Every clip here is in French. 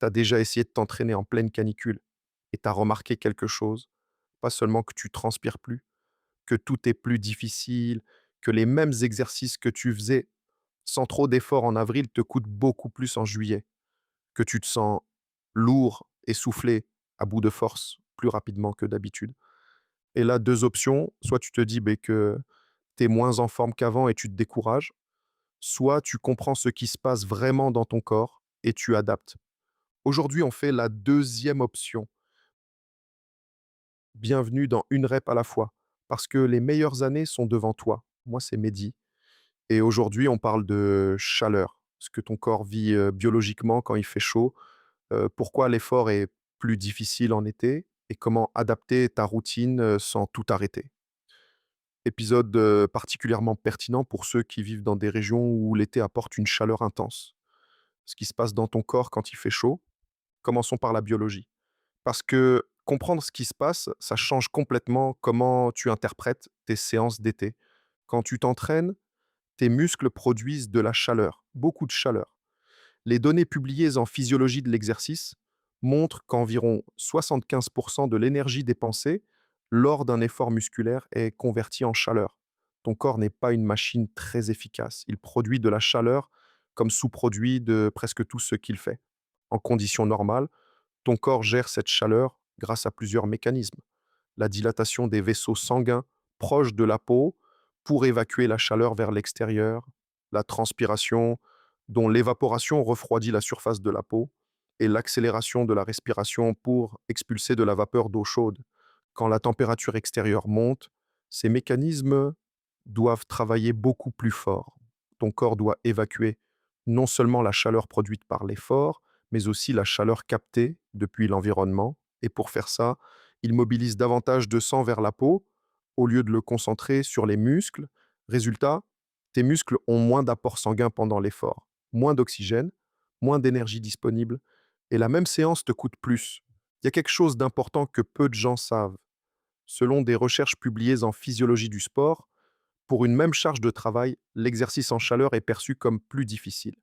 Tu as déjà essayé de t'entraîner en pleine canicule et tu as remarqué quelque chose? Pas seulement que tu transpires plus, que tout est plus difficile, que les mêmes exercices que tu faisais sans trop d'efforts en avril te coûtent beaucoup plus en juillet, que tu te sens lourd, essoufflé, à bout de force, plus rapidement que d'habitude. Et là, 2 options, soit tu te dis, que tu es moins en forme qu'avant et tu te décourages, soit tu comprends ce qui se passe vraiment dans ton corps et tu adaptes. Aujourd'hui, on fait la deuxième option. Bienvenue dans une rep à la fois, parce que les meilleures années sont devant toi. Moi, c'est Mehdi et aujourd'hui, on parle de chaleur, ce que ton corps vit, biologiquement quand il fait chaud, pourquoi l'effort est plus difficile en été et comment adapter ta routine, sans tout arrêter. Épisode, particulièrement pertinent pour ceux qui vivent dans des régions où l'été apporte une chaleur intense. Ce qui se passe dans ton corps quand il fait chaud. Commençons par la biologie. Parce que comprendre ce qui se passe, ça change complètement comment tu interprètes tes séances d'été. Quand tu t'entraînes, tes muscles produisent de la chaleur, beaucoup de chaleur. Les données publiées en physiologie de l'exercice montrent qu'environ 75% de l'énergie dépensée lors d'un effort musculaire est convertie en chaleur. Ton corps n'est pas une machine très efficace. Il produit de la chaleur comme sous-produit de presque tout ce qu'il fait. En conditions normales, ton corps gère cette chaleur grâce à plusieurs mécanismes. La dilatation des vaisseaux sanguins proches de la peau pour évacuer la chaleur vers l'extérieur, la transpiration dont l'évaporation refroidit la surface de la peau, et l'accélération de la respiration pour expulser de la vapeur d'eau chaude. Quand la température extérieure monte, ces mécanismes doivent travailler beaucoup plus fort. Ton corps doit évacuer non seulement la chaleur produite par l'effort, mais aussi la chaleur captée depuis l'environnement. Et pour faire ça, il mobilise davantage de sang vers la peau au lieu de le concentrer sur les muscles. Résultat, tes muscles ont moins d'apport sanguin pendant l'effort, moins d'oxygène, moins d'énergie disponible, et la même séance te coûte plus. Il y a quelque chose d'important que peu de gens savent. Selon des recherches publiées en physiologie du sport, pour une même charge de travail, l'exercice en chaleur est perçu comme plus difficile.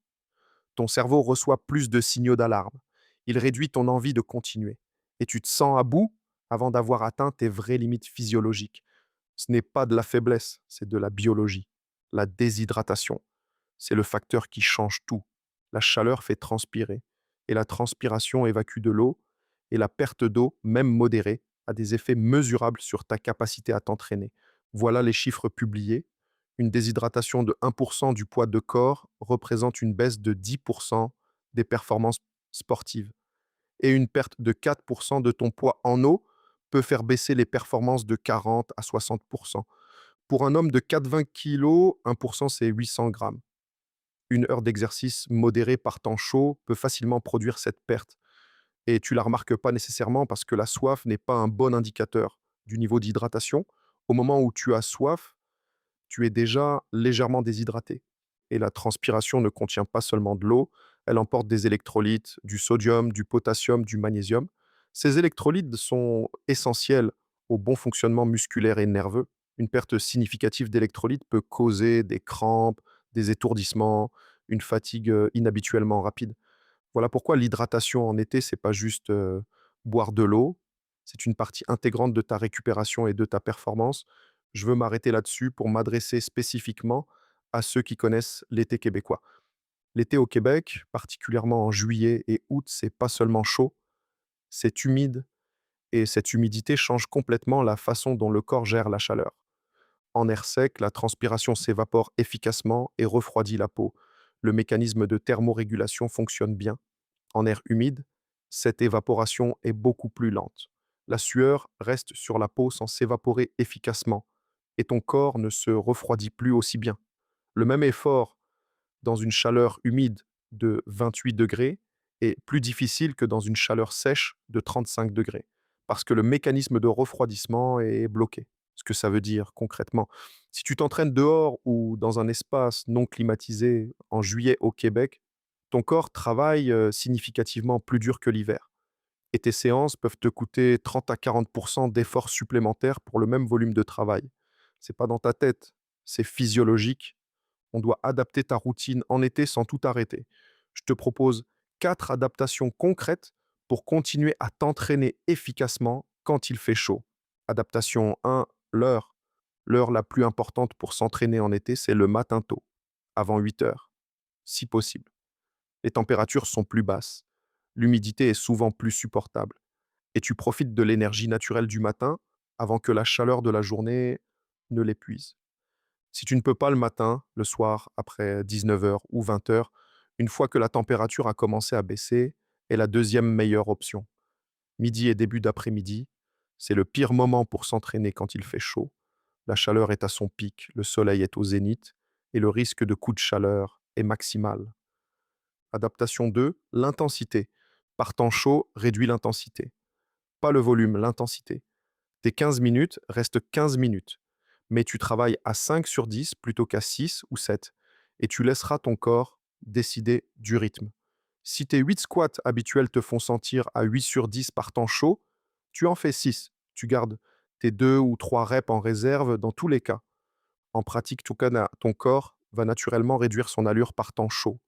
Ton cerveau reçoit plus de signaux d'alarme. Il réduit ton envie de continuer. Et tu te sens à bout avant d'avoir atteint tes vraies limites physiologiques. Ce n'est pas de la faiblesse, c'est de la biologie. La déshydratation, c'est le facteur qui change tout. La chaleur fait transpirer. Et la transpiration évacue de l'eau. Et la perte d'eau, même modérée, a des effets mesurables sur ta capacité à t'entraîner. Voilà les chiffres publiés. Une déshydratation de 1% du poids de corps représente une baisse de 10% des performances sportives. Et une perte de 4% de ton poids en eau peut faire baisser les performances de 40 à 60%. Pour un homme de 4,20 kg, 1% c'est 800 grammes. Une heure d'exercice modéré par temps chaud peut facilement produire cette perte. Et tu la remarques pas nécessairement parce que la soif n'est pas un bon indicateur du niveau d'hydratation. Au moment où tu as soif, tu es déjà légèrement déshydraté. Et la transpiration ne contient pas seulement de l'eau, elle emporte des électrolytes, du sodium, du potassium, du magnésium. Ces électrolytes sont essentiels au bon fonctionnement musculaire et nerveux. Une perte significative d'électrolytes peut causer des crampes, des étourdissements, une fatigue inhabituellement rapide. Voilà pourquoi l'hydratation en été, c'est pas juste boire de l'eau, c'est une partie intégrante de ta récupération et de ta performance. Je veux m'arrêter là-dessus pour m'adresser spécifiquement à ceux qui connaissent l'été québécois. L'été au Québec, particulièrement en juillet et août, c'est pas seulement chaud, c'est humide et cette humidité change complètement la façon dont le corps gère la chaleur. En air sec, la transpiration s'évapore efficacement et refroidit la peau. Le mécanisme de thermorégulation fonctionne bien. En air humide, cette évaporation est beaucoup plus lente. La sueur reste sur la peau sans s'évaporer efficacement et ton corps ne se refroidit plus aussi bien. Le même effort dans une chaleur humide de 28 degrés est plus difficile que dans une chaleur sèche de 35 degrés parce que le mécanisme de refroidissement est bloqué. Ce que ça veut dire concrètement, si tu t'entraînes dehors ou dans un espace non climatisé en juillet au Québec, ton corps travaille significativement plus dur que l'hiver. Et tes séances peuvent te coûter 30 à 40% d'efforts supplémentaires pour le même volume de travail. C'est pas dans ta tête, c'est physiologique. On doit adapter ta routine en été sans tout arrêter. Je te propose 4 adaptations concrètes pour continuer à t'entraîner efficacement quand il fait chaud. Adaptation 1, l'heure. L'heure la plus importante pour s'entraîner en été, c'est le matin tôt, avant 8 heures, si possible. Les températures sont plus basses, l'humidité est souvent plus supportable et tu profites de l'énergie naturelle du matin avant que la chaleur de la journée ne l'épuise. Si tu ne peux pas le matin, le soir, après 19 heures ou 20 heures, une fois que la température a commencé à baisser, est la deuxième meilleure option. Midi et début d'après-midi, c'est le pire moment pour s'entraîner quand il fait chaud. La chaleur est à son pic, le soleil est au zénith et le risque de coup de chaleur est maximal. Adaptation 2, l'intensité. Par temps chaud, réduis l'intensité. Pas le volume, l'intensité. Tes 15 minutes restent 15 minutes, mais tu travailles à 5 sur 10 plutôt qu'à 6 ou 7, et tu laisseras ton corps décider du rythme. Si tes 8 squats habituels te font sentir à 8 sur 10 par temps chaud, tu en fais 6. Tu gardes tes 2 ou 3 reps en réserve dans tous les cas. En pratique, ton corps va naturellement réduire son allure par temps chaud.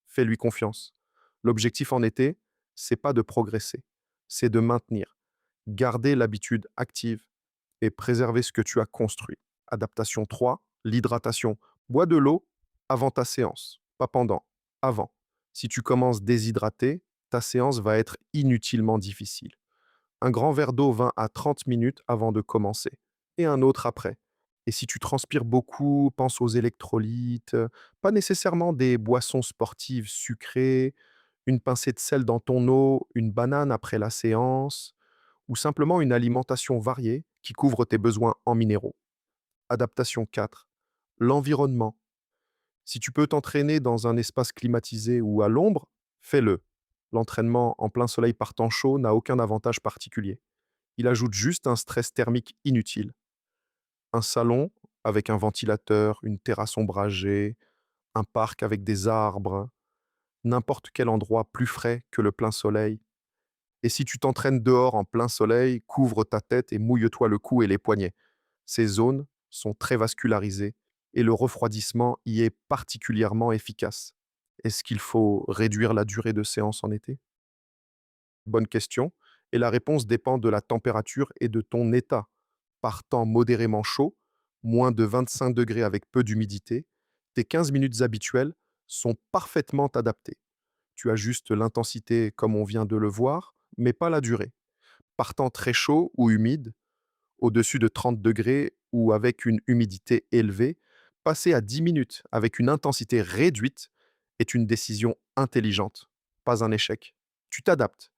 Fais-lui confiance. L'objectif en été, c'est pas de progresser, c'est de maintenir. Garder l'habitude active et préserver ce que tu as construit. Adaptation 3, l'hydratation. Bois de l'eau avant ta séance, pas pendant, avant. Si tu commences déshydraté, ta séance va être inutilement difficile. Un grand verre d'eau 20 à 30 minutes avant de commencer et un autre après. Et si tu transpires beaucoup, pense aux électrolytes, pas nécessairement des boissons sportives sucrées, une pincée de sel dans ton eau, une banane après la séance, ou simplement une alimentation variée qui couvre tes besoins en minéraux. Adaptation 4. L'environnement. Si tu peux t'entraîner dans un espace climatisé ou à l'ombre, fais-le. L'entraînement en plein soleil par temps chaud n'a aucun avantage particulier. Il ajoute juste un stress thermique inutile. Un salon avec un ventilateur, une terrasse ombragée, un parc avec des arbres, n'importe quel endroit plus frais que le plein soleil. Et si tu t'entraînes dehors en plein soleil, couvre ta tête et mouille-toi le cou et les poignets. Ces zones sont très vascularisées et le refroidissement y est particulièrement efficace. Est-ce qu'il faut réduire la durée de séance en été? Bonne question. Et la réponse dépend de la température et de ton état. Par temps modérément chaud, moins de 25 degrés avec peu d'humidité, tes 15 minutes habituelles sont parfaitement adaptées. Tu ajustes l'intensité comme on vient de le voir, mais pas la durée. Par temps très chaud ou humide, au-dessus de 30 degrés ou avec une humidité élevée, passer à 10 minutes avec une intensité réduite est une décision intelligente, pas un échec. Tu t'adaptes.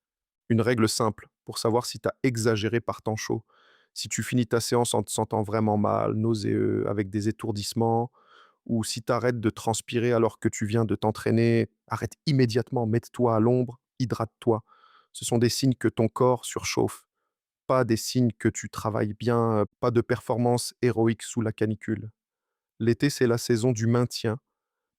Une règle simple pour savoir si tu as exagéré par temps chaud. Si tu finis ta séance en te sentant vraiment mal, nauséeux, avec des étourdissements, ou si tu arrêtes de transpirer alors que tu viens de t'entraîner, arrête immédiatement, mets-toi à l'ombre, hydrate-toi. Ce sont des signes que ton corps surchauffe, pas des signes que tu travailles bien, pas de performance héroïque sous la canicule. L'été, c'est la saison du maintien,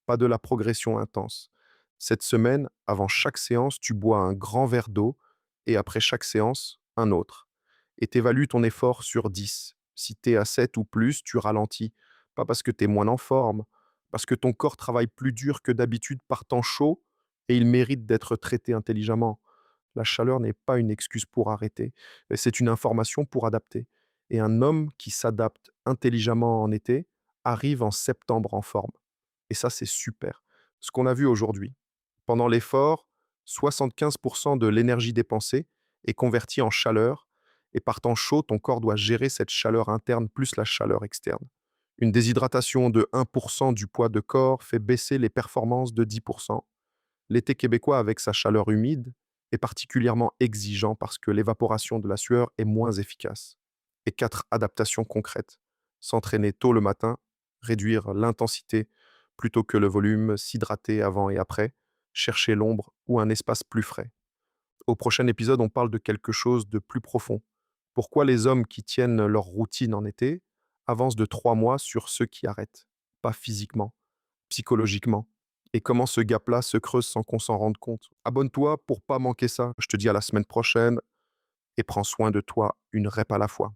pas de la progression intense. Cette semaine, avant chaque séance, tu bois un grand verre d'eau et après chaque séance, un autre. Et t'évalues ton effort sur 10. Si t'es à 7 ou plus, tu ralentis. Pas parce que t'es moins en forme, parce que ton corps travaille plus dur que d'habitude par temps chaud et il mérite d'être traité intelligemment. La chaleur n'est pas une excuse pour arrêter, mais c'est une information pour adapter. Et un homme qui s'adapte intelligemment en été arrive en septembre en forme. Et ça, c'est super. Ce qu'on a vu aujourd'hui, pendant l'effort, 75 de l'énergie dépensée est convertie en chaleur et par temps chaud, ton corps doit gérer cette chaleur interne plus la chaleur externe. Une déshydratation de 1 du poids de corps fait baisser les performances de 10. L'été québécois, avec sa chaleur humide, est particulièrement exigeant parce que l'évaporation de la sueur est moins efficace. Et 4 adaptations concrètes. S'entraîner tôt le matin, réduire l'intensité plutôt que le volume, s'hydrater avant et après, chercher l'ombre ou un espace plus frais. Au prochain épisode, on parle de quelque chose de plus profond. Pourquoi les hommes qui tiennent leur routine en été avancent de 3 mois sur ceux qui arrêtent? Pas physiquement, psychologiquement. Et comment ce gap-là se creuse sans qu'on s'en rende compte. Abonne-toi pour pas manquer ça. Je te dis à la semaine prochaine et prends soin de toi une rep à la fois.